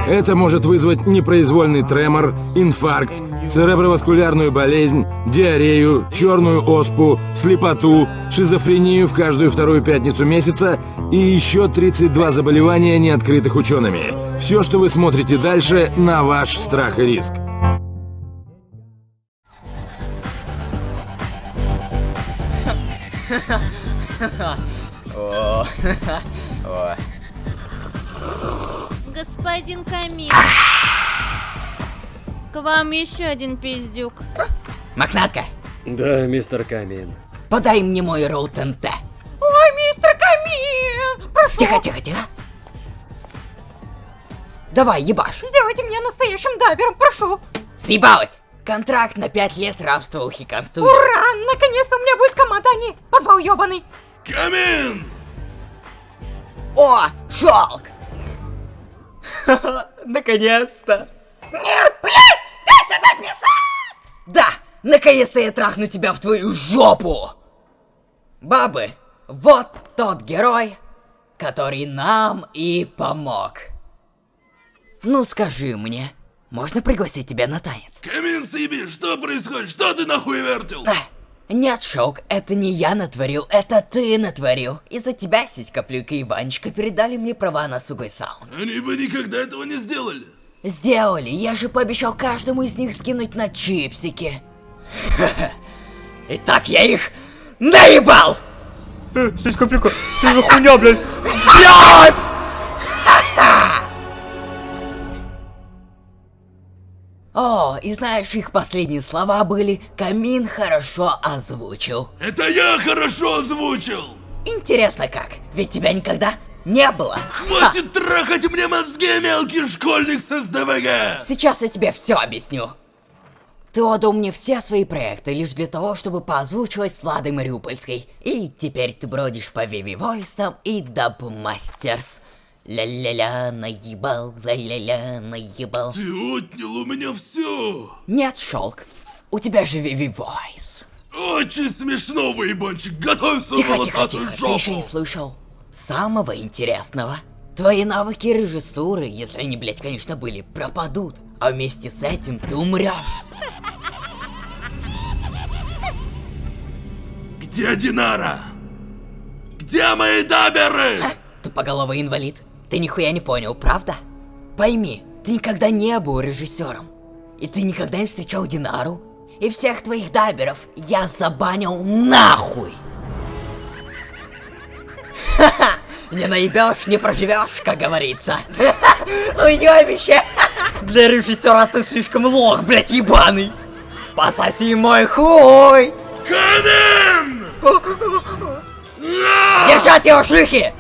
Это может вызвать непроизвольный тремор, инфаркт, цереброваскулярную болезнь, диарею, черную оспу, слепоту, шизофрению в каждую вторую пятницу месяца и еще 32 заболевания, не открытых учеными. Все, что вы смотрите дальше, на ваш страх и риск. Господин Камин, к вам еще один пиздюк. Мохнатка, Да, мистер Камин. подай мне мой роут-НТ. Ой, мистер Камин! Прошу, Тихо. Давай, ебашь. сделайте меня настоящим дабером, прошу. Съебалась. Контракт на 5 лет рабства у Хиканстуди. Ура! Наконец-то у меня будет команда, а не подвал ёбаный. Камин! О, шелк! Наконец-то! Нет, блядь! Дайте написать! Да, наконец-то я трахну тебя в твою жопу! Бабы, вот тот герой, который нам и помог. Ну скажи мне, можно пригласить тебя на танец? Камин, Сиби, что происходит? Что ты нахуй вертел? Нет, Шелк, это не я натворил, это ты натворил. Из-за тебя Сиська-Плюйка и Ванечка передали мне права на Сугой Саунд. Они бы никогда этого не сделали. Сделали, я же пообещал каждому из них скинуть на чипсики. Итак, я их наебал! Сиська-Плюйка, ты за хуйня, блядь! Блядь! О, и знаешь, их последние слова были «Камин хорошо озвучил». Это я хорошо озвучил. Интересно как, ведь тебя никогда не было. Хватит трахать мне мозги, мелкий школьник с СДВГ. Сейчас я тебе все объясню. Ты отдал мне все свои проекты лишь для того, чтобы поозвучивать с Ладой Мариупольской. И теперь ты бродишь по Виви Войсам и Дабмастерс. Ля-ля-ля, наебал, ля-ля-ля, наебал. Ты отнял у меня все. Нет, Шелк, у тебя же Виви Войс. Очень смешно, выебанчик. Готовь свою Тихо, волосатую ты жопу. еще не слышал самого интересного. Твои навыки режиссуры, если они, блять, конечно, были, пропадут. А вместе с этим ты умрешь. Где Динара? Где мои даберы? Тупоголовый инвалид, ты нихуя не понял, правда? Пойми, ты никогда не был режиссером. И ты никогда не встречал Динару. И всех твоих даберов я забанил нахуй. Ха-ха, не наебешь, не проживешь, как говорится. Уебище. Для режиссера ты слишком лох, блять, ебаный. Пососи мой хуй. Камин! Держать его, шлюхи!